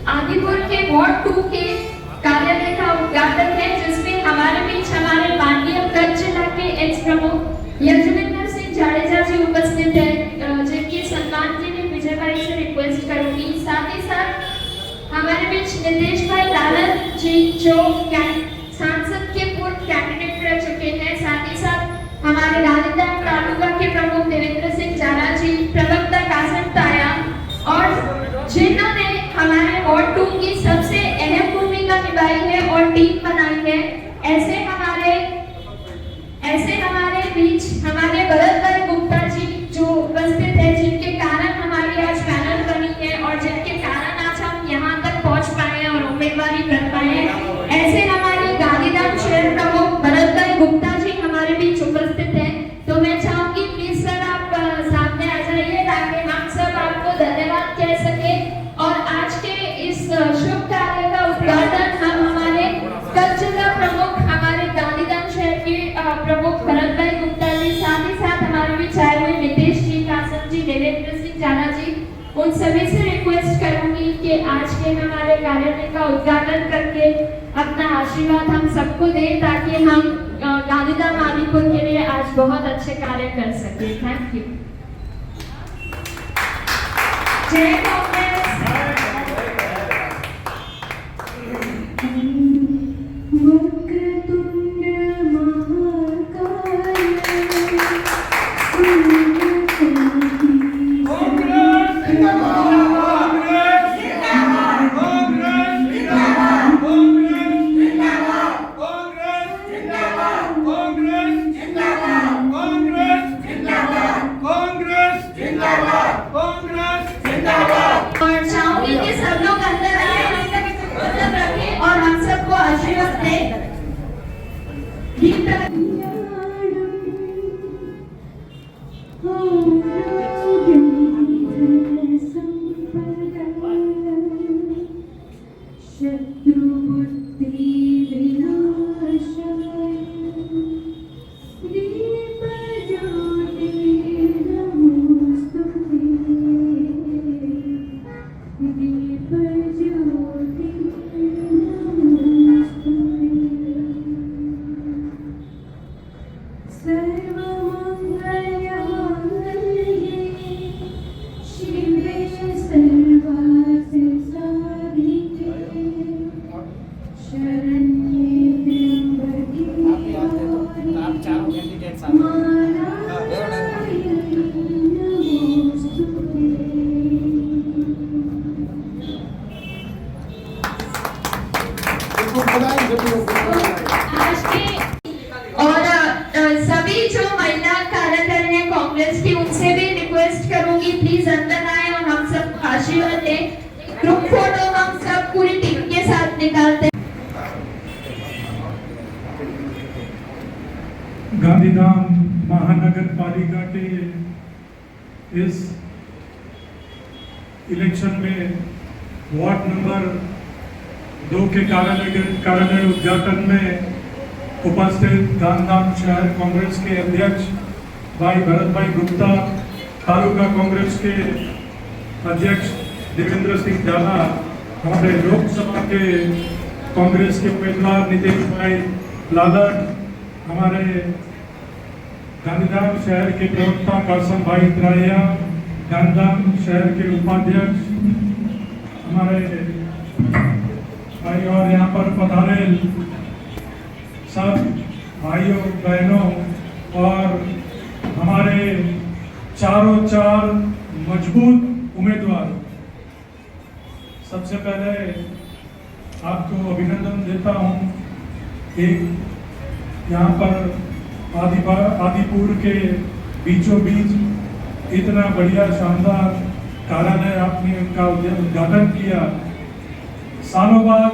आदिपुर के वार्ड 2 के कार्यालय का उद्घाटन है, जिसमें हमारे बीच हमारे माननीय कच्छ जिला के एक्स प्रमुख यजवेंद्र सिंह जाडेजा जी उपस्थित है, जिनके सम्मान के लिए विजय भाई से रिक्वेस्ट करूंगी। साथ ही साथ हमारे बीच नितेश भाई लालन जी जो सांसद के पूर्व कैंडिडेट रह चुके हैं। साथ ही साथ हमारे गांधीधाम तालुका के प्रमुख देवेंद्र सिंह जाना जी, प्रवक्ता कासिम ताया, और जिन्होंने हमारे वार्ड 2 की सबसे अहम भूमिका निभाई है और टीम बनाई है, ऐसे हमारे बीच हमारे भरत भाई गुप्ता जी जो उपस्थित है, जिनके कारण हमारी आज पैनल बनी है और जिनके कारण आज हम यहाँ तक पहुँच पाए और उम्मीदवारी कर पाए। ऐसे हमारे गांधीधाम शहर प्रमुख भरत भाई गुप्ता जी हमारे बीच उपस्थित हैं। तो मैं चाहूंगी प्लीज सर आप सामने आ जाइए ताकि हम सब आपको धन्यवाद कह सके। और आज के इस शुभ कार्य का उद्घाटन हम हमारे कच्छ जिला प्रमुख हमारे गांधीधाम शहर के प्रमुख भरत भाई गुप्ता जी, साथ ही साथ हमारे बीच आए हुए नितेश जी, कासिम जी, देवेंद्र सिंह जाना जी, उन सभी से रिक्वेस्ट करूंगी कि आज के हमारे कार्यालय का उद्घाटन करके अपना आशीर्वाद हम सबको दें ताकि हम गांधीधाम आदिपुर के लिए आज बहुत अच्छे कार्य कर सके। Thank you. जय कांग्रेस। और चाहूंगी कि सब लोग अंदर आए, मतलब रखें और हम सबको आशीर्वाद दें। सभी जो महिला कार्यकर्ता हैं कांग्रेस की, उनसे भी रिक्वेस्ट करूंगी प्लीज अंदर आए और हम सब आशीर्वाद दें। ग्रुप फोटो हम सब पूरी टीम के साथ निकालते हैं। गांधीधाम महानगर पालिका के इस इलेक्शन में वार्ड नंबर 2 के कार्यालय उद्घाटन में उपस्थित गांधीधाम शहर कांग्रेस के अध्यक्ष भाई भरत भाई गुप्ता, तालुका कांग्रेस के अध्यक्ष देवेंद्र सिंह जाना, हमारे लोकसभा के कांग्रेस के उम्मीदवार नितेश भाई लालन, हमारे गांधीधाम शहर के प्रवक्ता कासिम भाई ताया, गांधीधाम शहर के उपाध्यक्ष हमारे भाई और यहाँ पर पधारे सब भाइयों बहनों और हमारे चारों चार मजबूत उम्मीदवार, सबसे पहले आपको अभिनंदन देता हूँ। एक यहाँ पर आदिपुर के बीचों बीच इतना बढ़िया शानदार कार्यालय आपने उनका उद्घाटन किया। सालों बाद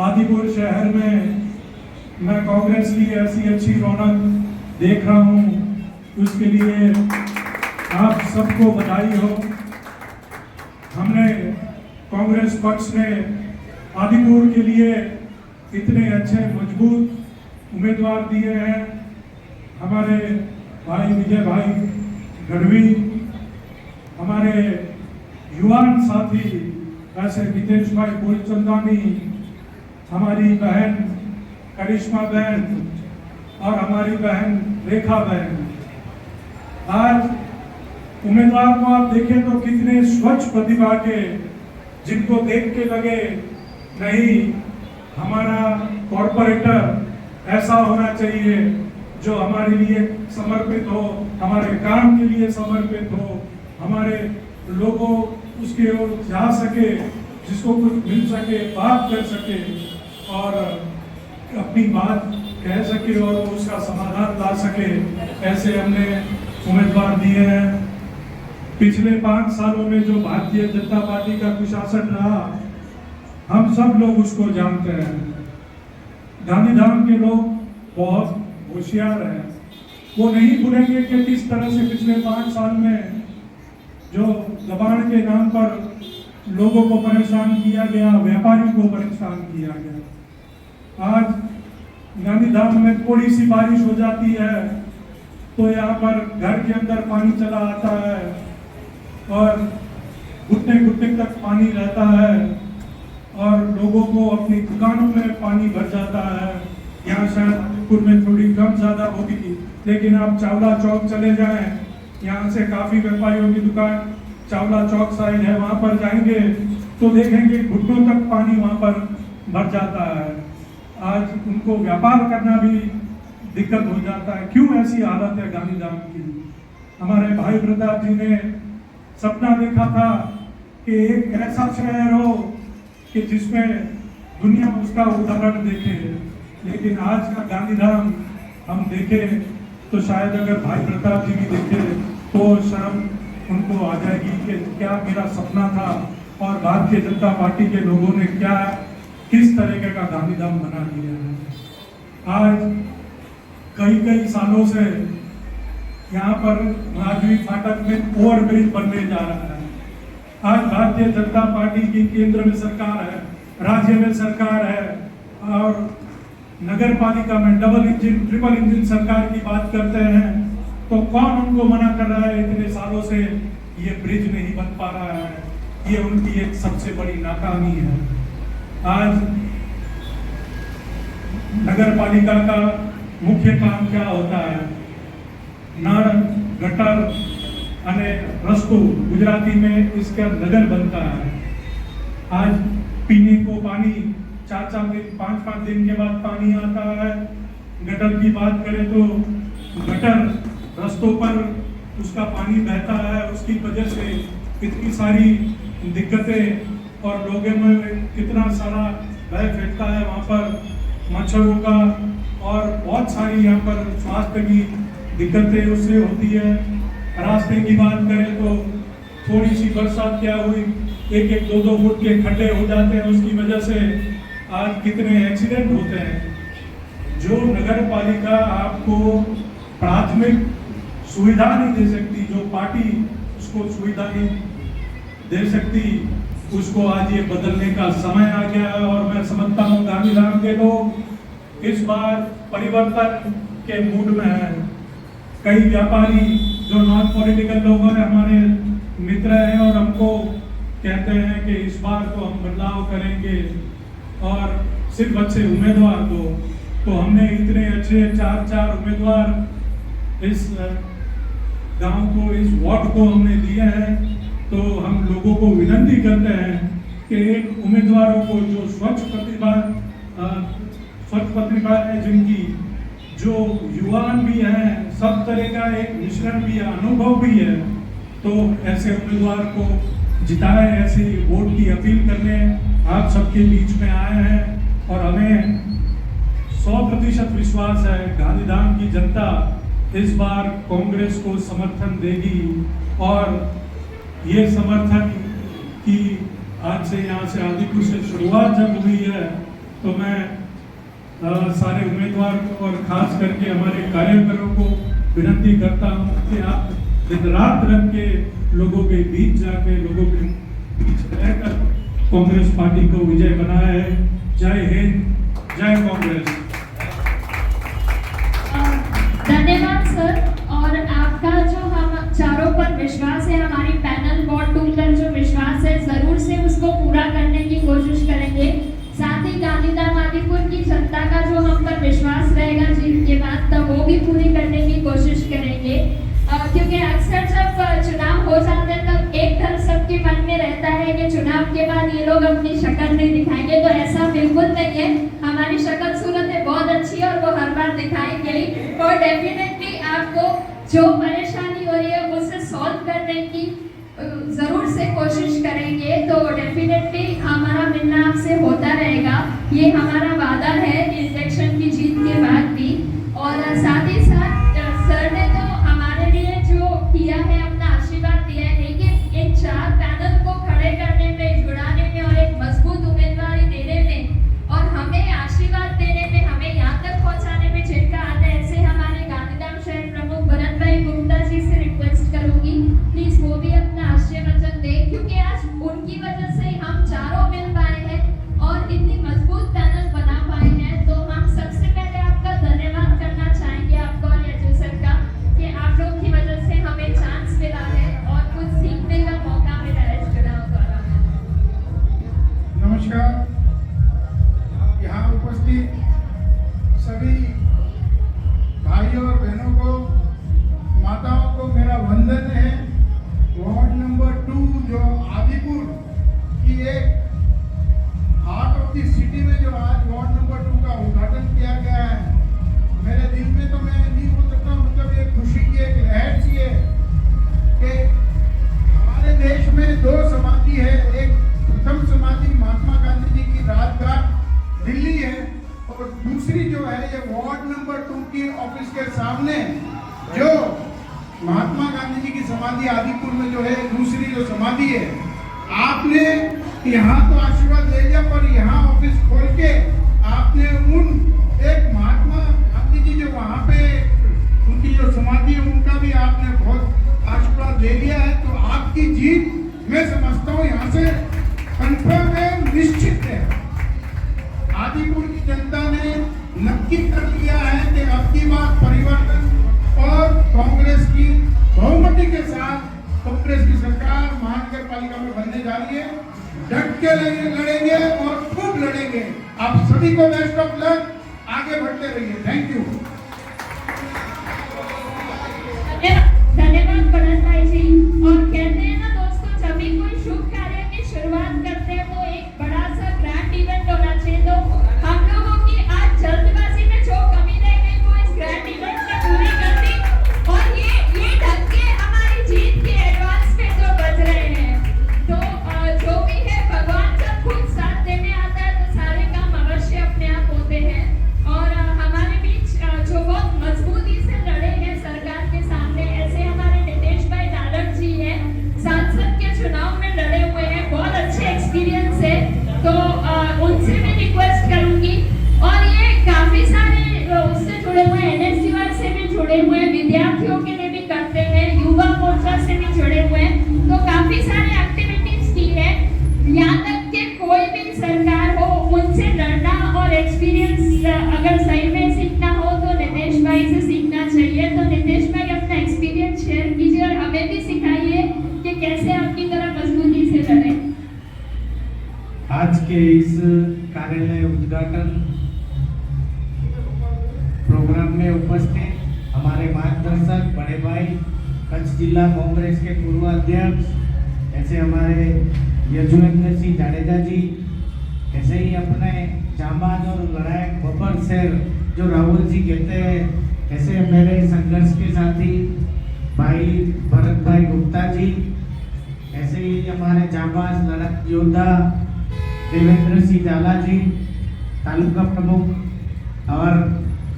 आदिपुर शहर में मैं कांग्रेस की ऐसी अच्छी रौनक देख रहा हूँ, उसके लिए आप सबको बधाई हो। हमने कांग्रेस पक्ष ने आदिपुर के लिए इतने अच्छे मजबूत उम्मीदवार दिए हैं। हमारे भाई विजय भाई गढ़वी, हमारे युवा साथी वैसे मितेश भाई बोलचंदानी, हमारी बहन करिश्मा बहन और हमारी बहन रेखा बहन, आज उम्मीदवार को आप देखें तो कितने स्वच्छ प्रतिभा के, जिनको देख के लगे नहीं हमारा कॉर्पोरेटर ऐसा होना चाहिए जो हमारे लिए समर्पित हो, हमारे काम के लिए समर्पित हो, हमारे लोगों उसके ओर जा सके, जिसको कुछ मिल सके, बात कर सके और अपनी बात कह सके और उसका समाधान ला सके, ऐसे हमने उम्मीदवार दिए हैं। पिछले 5 सालों में जो भारतीय जनता पार्टी का कुशासन रहा, हम सब लोग उसको जानते हैं। गांधीधाम के लोग बहुत होशियार हैं, वो नहीं भूलेंगे कि किस तरह से पिछले 5 साल में जो दबाण के नाम पर लोगों को परेशान किया गया, व्यापारियों को परेशान किया गया। आज गांधीधाम में थोड़ी सी बारिश हो जाती है तो यहाँ पर घर के अंदर पानी चला आता है और घुटने घुटने तक पानी रहता है और लोगों को अपनी दुकानों में पानी भर जाता है। यहाँ शायद नागपुर में थोड़ी कम ज़्यादा होगी, लेकिन आप चावला चौक चले जाएं, यहाँ से काफ़ी व्यापारियों की दुकान चावला चौक साइड है, वहाँ पर जाएंगे तो देखेंगे घुटनों तक पानी वहाँ पर भर जाता है। आज उनको व्यापार करना भी दिक्कत हो जाता है। क्यों ऐसी हालत है गांधीधाम की? हमारे भाई प्रताप जी ने सपना देखा था कि एक ऐसा शहर हो कि जिसमें दुनिया उसका उदाहरण देखे, लेकिन आज का गांधीधाम हम देखें तो शायद अगर भाई प्रताप जी भी देखे तो शर्म उनको आ जाएगी कि क्या मेरा सपना था और भारतीय जनता पार्टी के लोगों ने क्या किस तरीके का गांधीधाम बना दिया है। आज कई सालों से यहाँ पर माधवी फाटक में ओवरब्रिज बनने जा रहा है। आज भारतीय जनता पार्टी की केंद्र में सरकार है, राज्य में सरकार है और नगर पालिका में डबल इंजन ट्रिपल इंजन सरकार की बात करते हैं तो कौन उनको मना कर रहा है? इतने सालों से ये ब्रिज नहीं बन पा रहा है, ये उनकी एक सबसे बड़ी नाकामी है। आज नगर पालिका का मुख्य काम क्या होता है? नार गटर અને रस्तो, गुजराती में इसका नगर बनता है। आज पीने को पानी 4-4 दिन 5-5 दिन के बाद पानी आता है। गटर की बात करें तो गटर रस्तों पर उसका पानी बहता है, उसकी वजह से इतनी सारी दिक्कतें और लोगों में कितना सारा भय फैलता है वहाँ पर मच्छरों का और बहुत सारी यहाँ पर स्वास्थ्य की दिक्कतें उससे होती है। रास्ते की बात करें तो थोड़ी सी बरसात क्या हुई, 1-1, 2-2 फुट के खड्डे हो जाते हैं, उसकी वजह से आज कितने एक्सीडेंट होते हैं। जो नगर पालिका आपको प्राथमिक सुविधा नहीं दे सकती, जो पार्टी उसको सुविधा नहीं दे सकती, उसको आज ये बदलने का समय आ गया है। और मैं समझता हूँ गांधीधाम के लोग इस बार परिवर्तन के मूड में हैं। कई व्यापारी जो नॉन पॉलिटिकल लोग हैं, हमारे मित्र हैं और हमको कहते हैं कि इस बार तो हम बदलाव करेंगे और सिर्फ अच्छे उम्मीदवार दो। तो हमने इतने अच्छे 4 उम्मीदवार इस गांव को, इस वार्ड को हमने दिए हैं। तो हम लोगों को विनती करते हैं कि एक उम्मीदवारों को जो स्वच्छ प्रतिभा है, जिनकी जो युवान भी हैं, सब तरह का एक मिश्रण भी है, अनुभव भी है, तो ऐसे उम्मीदवार को जिताए। ऐसे वोट की अपील करने आप सबके बीच में आए हैं और हमें 100% विश्वास है गांधीधाम की जनता इस बार कांग्रेस को समर्थन देगी। और ये समर्थन की आज से यहाँ से आदिपुर से शुरुआत जब हुई है तो मैं सारे उम्मीदवार को और खास करके हमारे कार्यकर्ताओं को विनती करता हूँ कि आप दिन रात रंग के लोगों के बीच जाके, लोगों के बीच रहकर कांग्रेस पार्टी को विजय बनाया है। जय हिंद, जय कांग्रेस। धन्यवाद सर। और आपका जो हम चारों पर विश्वास है, हमारी पैनल वार्ड 2 पर जो विश्वास है, जरूर से उसको पूरा गांधीधाम आदिपुर की जनता का जो हम पर विश्वास रहेगा जीत के बाद, तब वो भी पूरी करने की कोशिश करेंगे। क्योंकि अक्सर जब चुनाव हो जाते हैं तब एक डर सबके मन में रहता है कि चुनाव के बाद ये लोग अपनी शक्ल नहीं दिखाएंगे, तो ऐसा बिल्कुल नहीं है। हमारी शक्ल सूरत बहुत अच्छी है और वो हर बार दिखाएंगे ही, और डेफिनेटली आपको जो परेशानी हो रही है उसे सॉल्व करने की जरूर से कोशिश करेंगे। तो डेफिनेटली हमारा मिलना आपसे होता रहेगा, ये हमारा वादा है इलेक्शन की जीत के बाद भी। और साथ ही साथ सर ने तो हमारे लिए जो किया है, अपना आशीर्वाद दिया है, लेकिन इन 4 पैनल को खड़े करने में, जुड़ाने में और एक मजबूत उम्मीदवारी देने में और हमें आशीर्वाद देने में, हमें यहाँ तक पहुँचाने में जिनका हाथ है, ऐसे हमारे गांधीधाम शहर प्रमुख भरत भाई गुप्ता जी से रिक्वेस्ट करूंगी, प्लीज वो भी अपना आशीर्वचन दें, क्योंकि आज उनकी वजह से हम चारों मिल पाए हैं और इतनी मजबूत पैनल बना पाए हैं। तो हम सबसे पहले आपका धन्यवाद करना चाहेंगे, आपको और यजु सर का, कि आप लोग की वजह से हमें चांस मिला है और कुछ सीखने का मौका मिला है चुनाव द्वारा। नमस्कार, यहाँ उपस्थित सभी भाइयों और बहनों को, माताओं को मेरा वंदन है। वार्ड नंबर 2 जो आदिपुर की एक हार्ट ऑफ द सिटी में जो आज वार्ड नंबर 2 का उद्घाटन किया गया है, मेरे दिल में तो मैं नहीं बोल सकता, मतलब ये खुशी की एक लहर सी है कि हमारे देश में 2 समाधि है। एक प्रथम समाधि महात्मा गांधी जी की राजघाट दिल्ली है, और दूसरी जो है ये वार्ड नंबर 2 की ऑफिस के सामने जो महात्मा गांधी जी की समाधि आदिपुर में जो है, दूसरी जो समाधि है। आपने यहाँ तो आशीर्वाद ले लिया, पर यहाँ ऑफिस खोल के आपने उन एक महात्मा गांधी जी जो वहाँ पे उनकी जो समाधि है उनका भी आपने बहुत आशीर्वाद ले लिया है। तो आपकी जीत मैं समझता हूँ यहाँ से कंफर्म है, निश्चित है। आदिपुर की जनता ने नक्की कर लिया है कि अब की बार परिवर्तन और कांग्रेस की बहुमती के साथ कांग्रेस की सरकार महानगर पालिका में बनने जा रही है। डट के लड़ेंगे और खूब लड़ेंगे। आप सभी को बेस्ट ऑफ लक, आगे बढ़ते रहिए। Thank you. धन्यवाद भरत भाई जी। और कहते हैं ना दोस्तों, जब भी कोई शुभ कार्य की शुरुआत करते हैं तो एक बड़ा सा ग्रैंड इवेंट होना चाहिए। तो हम लोगों की आज जल्दबाजी में जो कमी रह गई वो इस ग्रैंड इवेंट में पूरी कर दी, और ये ढंग के हमारी जीत के एडवांस में जो बज रहे हैं। तो जो भी है, भगवान जब खुद साथ देने आता है तो सारे काम अवश्य अपने आप होते हैं। और हमारे बीच जो बहुत मजबूती से लड़े हैं सरकार के सामने, ऐसे हमारे नितेश भाई नारद जी हैं, सांसद के चुनाव में लड़े हुए हैं, बहुत अच्छे एक्सपीरियंस है। तो उनसे भी रिक्वेस्ट करूंगी। और ये काफी सारे उससे जुड़े हुए, NSUI से भी जुड़े हुए, विद्यार्थियों के लिए भी करते हैं, युवा मोर्चा से भी जुड़े हुए हैं। तो काफी सारे एक्टिविटीज की है। यहाँ तक कि कोई भी सरकार हो, उनसे लड़ना और एक्सपीरियंस अगर सही में सीखना हो तो नितेश भाई से सीखना चाहिए। तो नितेश भाई अपना एक्सपीरियंस शेयर कीजिए और हमें भी सिखाइए कि कैसे आपकी तरह मजबूती से लड़े। आज के इस कार्यालय उद्घाटन प्रोग्राम में उपस्थित हमारे मार्गदर्शक बड़े भाई, कच्छ जिला कांग्रेस के पूर्व अध्यक्ष, ऐसे हमारे यजुवेंद्र सिंह जाडेजा जी, ऐसे ही अपने जांबाज और लड़ायक बब्बर शेर जो राहुल जी कहते हैं, ऐसे मेरे संघर्ष के साथी भाई भरत भाई गुप्ता जी, ऐसे ही हमारे जांबाज लड़ाक योद्धा देवेंद्र सिंह जाला जी, तालुका प्रमुख, और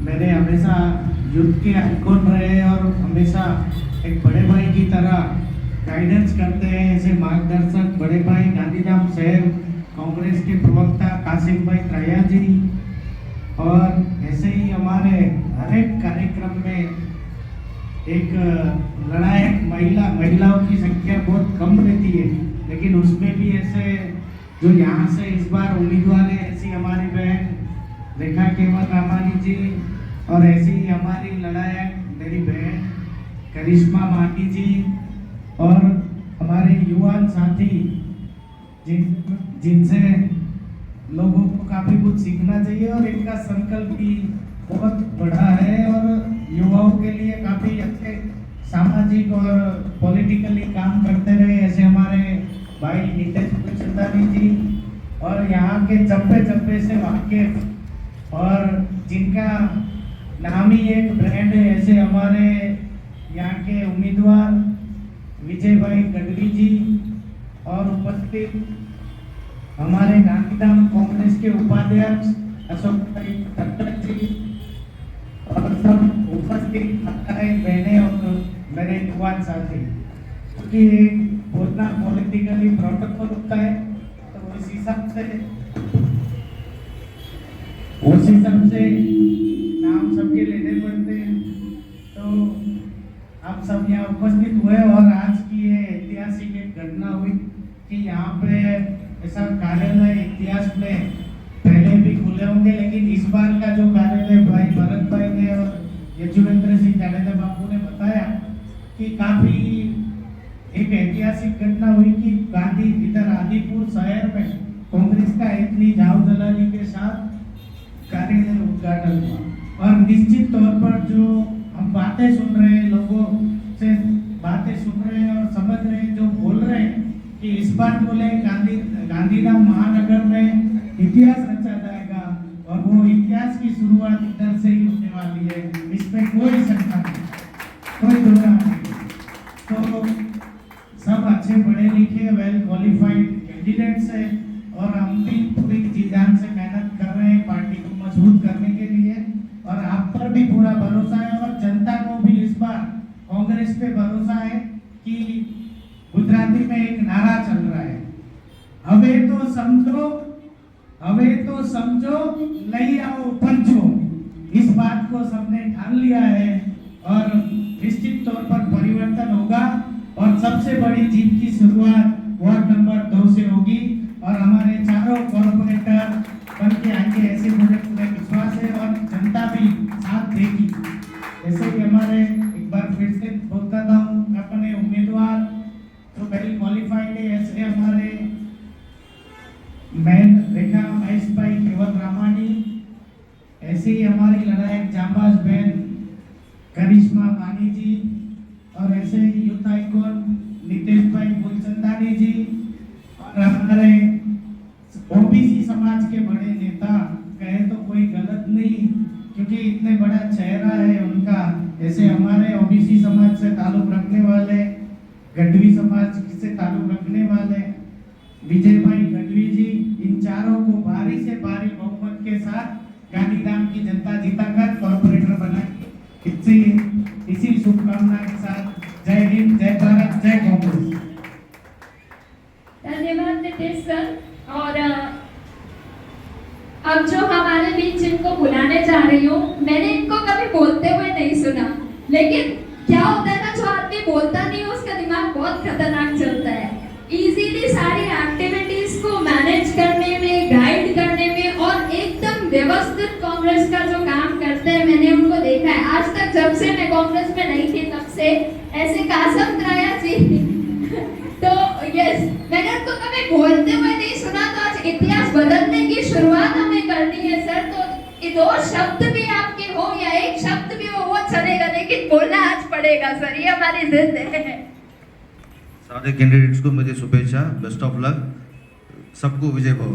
मैंने हमेशा युद्ध के आइकॉन रहे और हमेशा एक बड़े भाई की तरह गाइडेंस करते हैं, ऐसे मार्गदर्शक बड़े भाई गांधीधाम शहर कांग्रेस के प्रवक्ता कासिम भाई त्राया जी, और ऐसे ही हमारे हर एक कार्यक्रम में एक लड़ायक महिलाओं की संख्या बहुत कम रहती है, लेकिन उसमें भी ऐसे जो यहाँ से इस बार उम्मीदवार है, ऐसी हमारी बहन रेखा केवल रामानी जी, और ऐसी ही हमारी लड़ायक मेरी बहन करिश्मा माटी जी, और हमारे युवा साथी जिनसे लोगों को काफी कुछ सीखना चाहिए और इनका संकल्प भी बहुत बड़ा है और युवाओं के लिए काफी अच्छे सामाजिक और पॉलिटिकली काम करते रहे, ऐसे हमारे भाई नीतेश चंदानी जी और यहाँ के चप्पे चप्पे से वाकिफ और जिनका नाम ही एक ब्रांड है, ऐसे हमारे यहाँ के उम्मीदवार विजय भाई गढ़वी जी और उपस्थित हमारे गांधीधाम कांग्रेस के उपाध्यक्ष अशोक भाई खट्टर जी और सब उपस्थित माताएं बहनें और मेरे युवान साथी, क्योंकि बोलना पॉलिटिकली प्रोटोकॉल होता है तो उस हिसाब से नाम सबके लेने पड़ते हैं। तो आप सब यहाँ उपस्थित हुए और आज की ये ऐतिहासिक एक घटना हुई कि यहाँ पे ऐसा कार्यालय इतिहास में पहले भी खुले होंगे, लेकिन इस बार का जो कार्यालय भाई भरत भाई ने और यजुवेंद्र सिंह जाडेजा बापू ने बताया कि काफी एक ऐतिहासिक घटना हुई कि गांधी इधर आदिपुर शहर में कांग्रेस का इतनी जाव दलाली के साथ कार्यालय उद्घाटन हुआ। और निश्चित तौर पर जो हम बातें सुन रहे हैं, लोगों से बातें सुन रहे हैं और समझ रहे हैं, जो बोल रहे हैं कि इस बार बोले गांधीधाम महानगर में इतिहास रचा जाएगा और वो इतिहास की शुरुआत इधर से ही होने वाली है, इसमें कोई शंका नहीं, कोई दुविधा नहीं। तो सब अच्छे पढ़े लिखे वेल क्वालिफाइड कैंडिडेट्स हैं और हम भी पूरी जी जान से मेहनत कर रहे हैं पार्टी को मजबूत करने के लिए और आप पर भी पूरा भरोसा है और जनता को भी इस बार कांग्रेस पे भरोसा है कि गुजराती में एक नारा चल रहा है, હવે तो समझो नहीं आओ पंचो। इस बात को सबने ठान लिया है और निश्चित तौर पर परिवर्तन होगा और सबसे बड़ी जीत की शुरुआत वार्ड नंबर 2 से होगी और हमारे चारों कॉर्पोरेटर बन के आएंगे, ऐसे मुझे पूरा विश्वास है और जनता भी साथ देगी। ऐसे ही हमारे एक बार फिर से बोलता था अपने उम्मीदवार तो वेल क्वालिफाइड है, ऐसे हमारे मैन रेखा महेश भाई केवल रामानी, ऐसे ही हमारी लड़ाई जांबाज बहन करिश्मा वानी जी और ऐसे ही यूथ आइकॉन नीतेश भाई गुलचंदानी जी और हमारे ओबीसी समाज के बड़े नेता, कहे तो कोई गलत नहीं क्योंकि इतने बड़ा चेहरा है उनका, ऐसे हमारे ओबीसी समाज से ताल्लुक रखने वाले, गढ़वी समाज से ताल्लुक रखने वाले विजय भाई गढ़वी जी, इन चारों को भारी से भारी बहुमत के साथ गांधीधाम की जनता जीताकर कॉर्पोरेटर बनाएगी। इसी शुभकामना के साथ जय हिंद, जय भारत, जय कांग्रेस। धन्यवाद नितेश सर। और अब जो हमारे बीच जिनको बुलाने जा रही हूँ, मैंने इनको कभी बोलते हुए नहीं सुना, लेकिन क्या होता है ना, जो आदमी बोलता नहीं है उसका दिमाग बहुत खतरनाक चलता है। इजीली सारी एक्टिविटीज को मैनेज करने में, गाइड करने में और एकदम व्यवस्थित कांग्रेस का जो काम करते हैं, मैंने उनको देखा है। आज तक जब से मैं कांग्रेस में नहीं थी तब से ऐसे कासम त्राया जी तो यस, मैंने उनको कभी बोलते हुए नहीं सुना, तो आज इतिहास बदलने की शुरुआत हमें करनी है सर। तो ये 2 शब्द भी आपके हो या एक शब्द भी हो वो चलेगा, लेकिन बोलना आज पड़ेगा सर, ये हमारी जिद है। सारे कैंडिडेट्स को मेरी शुभेच्छा, बेस्ट ऑफ लक, सबको विजय भव।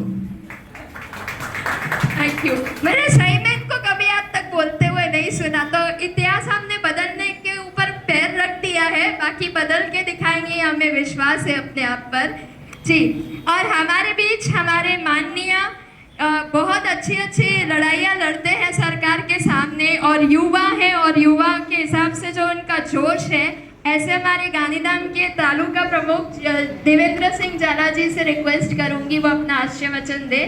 Thank you. मैंने सही में इनको कभी आज तक बोलते हुए नहीं सुना, तो इतिहास हमने बदलने के ऊपर पैर रख दिया है, बाकी बदल के दिखाएंगे, हमें विश्वास है अपने आप पर जी। और हमारे बीच हमारे माननीय बहुत अच्छी लड़ाइयाँ लड़ते हैं सरकार के सामने और युवा है, और युवा के हिसाब से जो उनका जोश है, ऐसे हमारे गांधीधाम के तालुका प्रमुख देवेंद्र सिंह जाला जी से रिक्वेस्ट करूंगी वो अपना आशीर्वचन दे।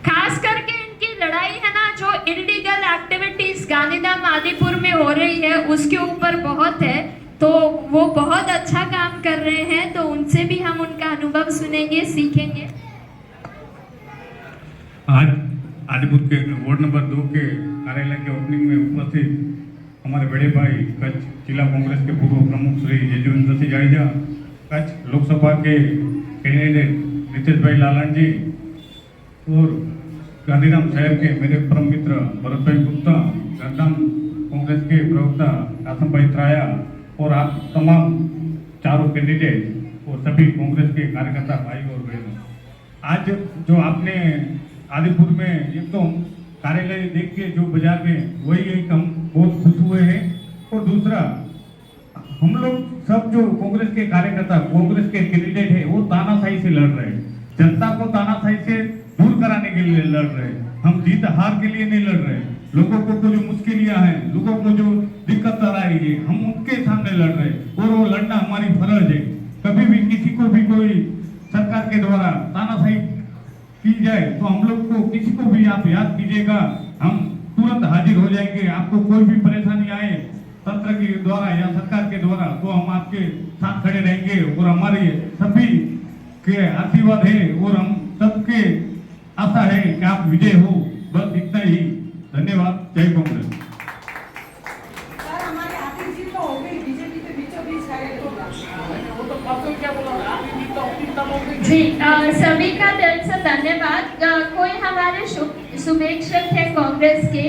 खास करके इनकी लड़ाई है ना, जो इलीगल एक्टिविटीज गांधीधाम आदिपुर में हो रही है उसके ऊपर बहुत है, तो वो बहुत अच्छा काम कर रहे हैं, तो उनसे भी हम उनका अनुभव सुनेंगे, सीखेंगे। आज आदिपुर के वार्ड नंबर 2 के कार्यालय के ओपनिंग में उपस्थित हमारे बड़े भाई कच्छ जिला कांग्रेस के पूर्व प्रमुख श्री यजुवेंद्र सिंह जाडेजा, कच्छ लोकसभा के कैंडिडेट नितेश भाई लालन जी और गांधीधाम शहर के मेरे परम मित्र भरत भाई गुप्ता, गांधीधाम कांग्रेस के प्रवक्ता कासम भाई त्राया और आप तमाम चारों कैंडिडेट और सभी कांग्रेस के कार्यकर्ता भाई और बहनों, आज जो आपने आदिपुर में एक तो कार्यालय देख के जो बाजार में वही एक हम बहुत खुश हुए हैं, और दूसरा हम लोग सब जो कांग्रेस के कार्यकर्ता कांग्रेस के कैंडिडेट है वो तानाशाही से लड़ रहे हैं, जनता को तानाशाही से दूर कराने के लिए लड़ रहे हैं। हम जीत हार के लिए नहीं लड़ रहे, लोगों को जो मुश्किलियां हैं, लोगों को जो दिक्कत आ रही है, हम उनके सामने लड़ रहे हैं और वो लड़ना हमारी फर्ज है। कभी भी किसी को भी कोई सरकार के द्वारा तानाशाही की जाए तो हम लोग को किसी को भी आप याद कीजिएगा, हम तुरंत हाजिर हो जाएंगे। आपको कोई भी परेशानी आए तंत्र के द्वारा या सरकार के द्वारा तो हम आपके साथ खड़े रहेंगे, और हमारे सभी के आशीर्वाद है और हम सबके आशा है कि आप विजय हो। बस इतना ही, धन्यवाद। जय कांग्रेस। सर हमारे आखिरी जीत तो हो गई, बीजेपी के बीचों बीच है तो वो तो परसों क्या बोला, आखिरी जीत तो अपनी तब हो गई। जी सभी का दिल से धन्यवाद। कोई हमारे शुभेच्छक है कांग्रेस के,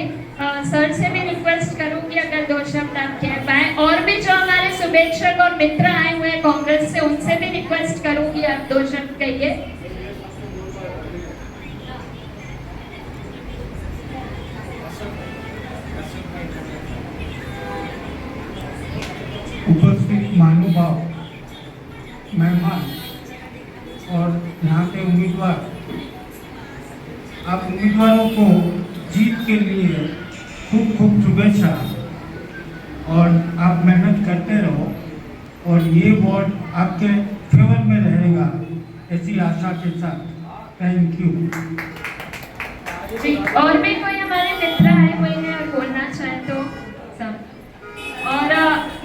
सर से भी रिक्वेस्ट करूंगी अगर 2 शब्द आप कह पाए, और भी जो हमारे शुभेच्छक और मित्र आए हुए हैं कांग्रेस से उनसे भी रिक्वेस्ट करूंगी आप 2 शब्द कहिए। उपस्थित महानुभाव, मेहमान और यहाँ के उम्मीदवार, आप उम्मीदवारों को जीत के लिए खूब खूब शुभेच्छा, और आप मेहनत करते रहो और ये वोट आपके फेवर में रहेगा, ऐसी आशा के साथ। Thank you. जी और भी कोई हमारे मित्र आए हुए हैं और बोलना चाहे तो सब। और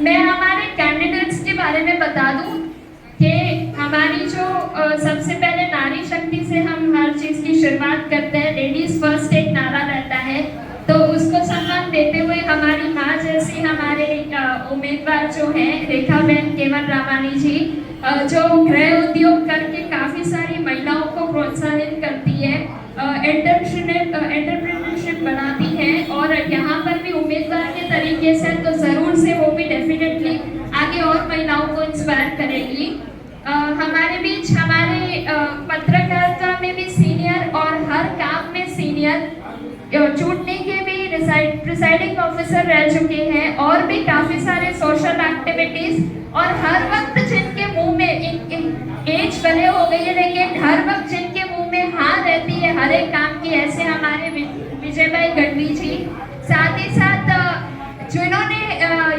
मैं हमारे कैंडिडेट्स के बारे में बता दूं कि हमारी जो सबसे पहले नारी शक्ति से हम हर चीज की शुरुआत करते हैं, लेडीज फर्स्ट एक नारा रहता है, तो उसको सम्मान देते हुए हमारी माँ जैसी हमारे उम्मीदवार जो हैं रेखाबेन केवल रामानी जी, जो गृह उद्योग करके काफी सारी महिलाओं को प्रोत्साहित करती है, एंटरप्रेन्योरशिप बनाती है, और यहाँ पर भी उम्मीदवार के तरीके से तो जरूर से वो भी डेफिनेटली आगे और महिलाओं को इंस्पायर करेगी। हमारे बीच हमारे पत्रकारिता में भी सीनियर और हर काम में सीनियर, चूंटने के भी प्रिसाइडिंग ऑफिसर रह चुके हैं, और भी काफी सारे सोशल एक्टिविटीज, और हर वक्त जिनके मुंह में एज भले हो गई है लेकिन हर वक्त जिनके मुंह में हाँ रहती है हर एक काम की, ऐसे हमारे विजय भाई गढ़वी जी। साथ ही साथ जिन्होंने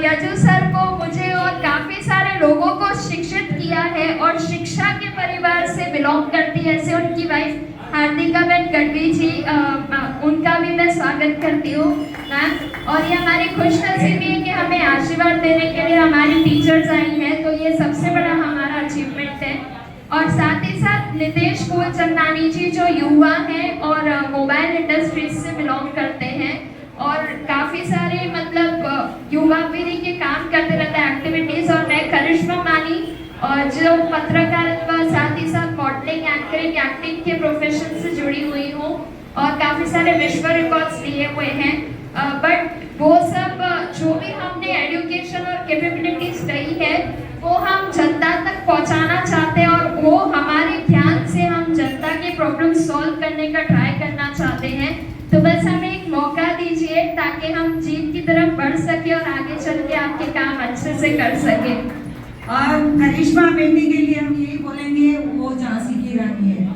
यजु सर को, मुझे और काफी सारे लोगों को शिक्षित किया है और शिक्षा के परिवार से बिलोंग करती है, ऐसे उनकी वाइफ हार्दिकाबेन गढ़वी जी, उनका भी मैं स्वागत करती हूँ मैम। और ये हमारी खुशनसीबी है कि हमें आशीर्वाद देने के लिए हमारी टीचर्स आई हैं, तो ये सबसे बड़ा हमारा अचीवमेंट है। और साथ ही साथ नितेश फूल चंदानी जी जो युवा हैं और मोबाइल इंडस्ट्रीज से बिलोंग करते हैं, और काफ़ी सारे मतलब युवा पीढ़ी के काम करते रहते हैं एक्टिविटीज़। और मैं करिश्मा मानी और जो पत्रकारिता साथ ही साथ मॉडलिंग, एंकरिंग, एक्टिंग के प्रोफेशन से जुड़ी हुई हूँ, और काफ़ी सारे विश्व रिकॉर्ड्स लिए हुए हैं। बट वो सब जो भी हमने एजुकेशन और कैपेबिलिटीज रही है वो हम जनता तक पहुंचाना चाहते हैं, और वो हमारे ध्यान से हम जनता के प्रॉब्लम सॉल्व करने का ट्राई करना चाहते हैं। तो बस हमें एक मौका दीजिए ताकि हम जीत की तरफ बढ़ सके और आगे चल के आपके काम अच्छे से कर सके। और करिश्मा बेटी के लिए हम यही बोलेंगे, वो झांसी की रानी है।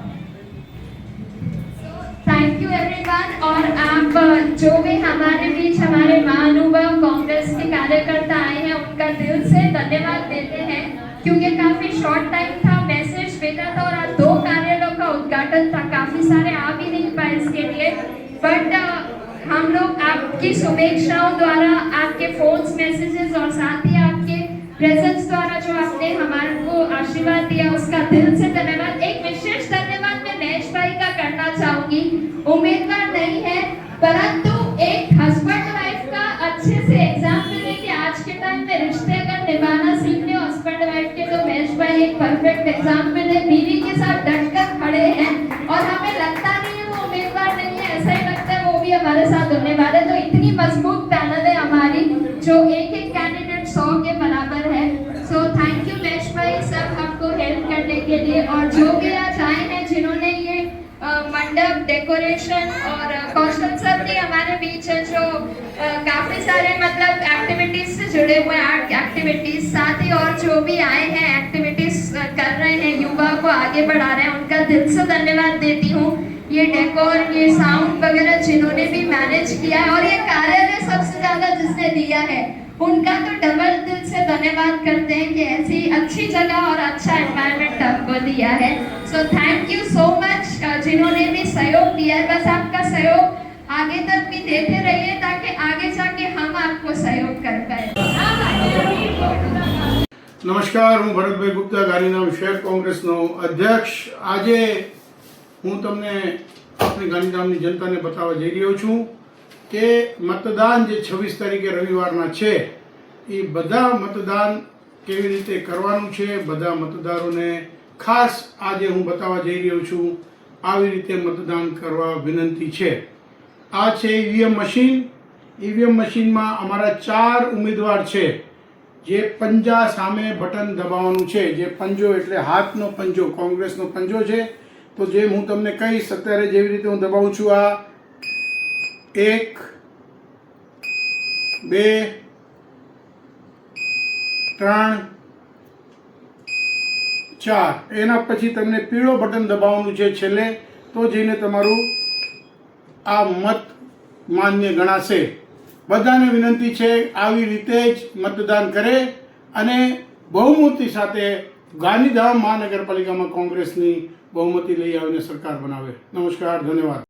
Thank you everyone. और आप जो भी हमारे बीच हमारे महानुभाव कांग्रेस के कार्यकर्ता आए हैं उनका दिल से धन्यवाद देते हैं, क्योंकि काफी शॉर्ट टाइम था, मैसेज भेजा था और आज 2 कार्यालयों का उद्घाटन था, काफी सारे आ भी नहीं पाए इसके लिए। बट हम लोग आपकी शुभेच्छाओं द्वारा, आपके फोन्स, मैसेजेस और साथ ही आपके प्रेजेंस द्वारा जो आपने हमारे को आशीर्वाद दिया उसका दिल से धन्यवाद। एक विशेष धन्यवाद मैं महेश भाई का करना चाहूंगी। उम्मीदवार नहीं है परंतु एक हस्बैंड वाइफ का अच्छे से एग्जाम्पल है कि आज के टाइम में रिश्ते अगर निभाना सीखने हस्बैंड वाइफ के, तो महेश भाई एक परफेक्ट एग्जाम्पल है। बीवी के साथ डटकर मजबूत पैनल है हमारी, जो एक एक कैंडिडेट 100 के बराबर है। सो थैंक यू मेश भाई सब हमको हेल्प करने के लिए, और जो भी आज आए हैं जिन्होंने ये मंडप डेकोरेशन, और कौशल सर भी हमारे बीच है जो काफी सारे मतलब एक्टिविटीज से जुड़े हुए हैं, आर्ट एक्टिविटीज, साथ ही और जो भी आए हैं एक्टिविटीज कर रहे हैं, युवा को आगे बढ़ा रहे हैं, उनका दिल से धन्यवाद देती हूँ। ये डेकोर, ये साउंड वगैरह जिन्होंने भी मैनेज किया है, और ये कार्यालय सबसे ज्यादा जिसने दिया है, उनका तो डबल दिल से धन्यवाद करते हैं कि ऐसी अच्छी जगह और अच्छा एनवायरनमेंट आपको दिया है। So thank you so much जिन्होंने भी सहयोग दिया है। बस आपका सहयोग आगे तक भी देते रहिए ताकि आगे जाके हम आपको सहयोग कर पाए। નમસ્કાર, હું ભરતભાઈ ગુપ્તા, ગાંધીધામ શહેર કોંગ્રેસનો અધ્યક્ષ। આજે હું તમને આપણી ગાંધીધામની જનતાને બતાવવા જઈ રહ્યો છું કે મતદાન જે 26 તારીખે રવિવારના છે એ બધા મતદાન કેવી રીતે કરવાનું છે, બધા મતદારોને ખાસ આજે હું બતાવવા જઈ રહ્યો છું। આવી રીતે મતદાન કરવા વિનંતી છે। આ છે ઈવીએમ મશીન। ઈવીએમ મશીનમાં અમારા 4 ઉમેદવાર છે, જે પંજા સામે બટન દબાવવાનું છે। જે પંજો એટલે હાથનો પંજો, કોંગ્રેસનો પંજો છે। તો જે હું તમને કહીશ અત્યારે જેવી રીતે હું દબાવું છું, આ 1 2 3 4, એના પછી તમને પીળો બટન દબાવવાનું છે છેલ્લે, તો જઈને તમારું આ મત માન્ય ગણાશે। બધાને વિનંતી છે આવી રીતે જ મતદાન કરે અને બહુમતી સાથે ગાંધીધામ મહાનગરપાલિકામાં કોંગ્રેસની બહુમતી લઈ આવીને સરકાર બનાવે। નમસ્કાર, ધન્યવાદ।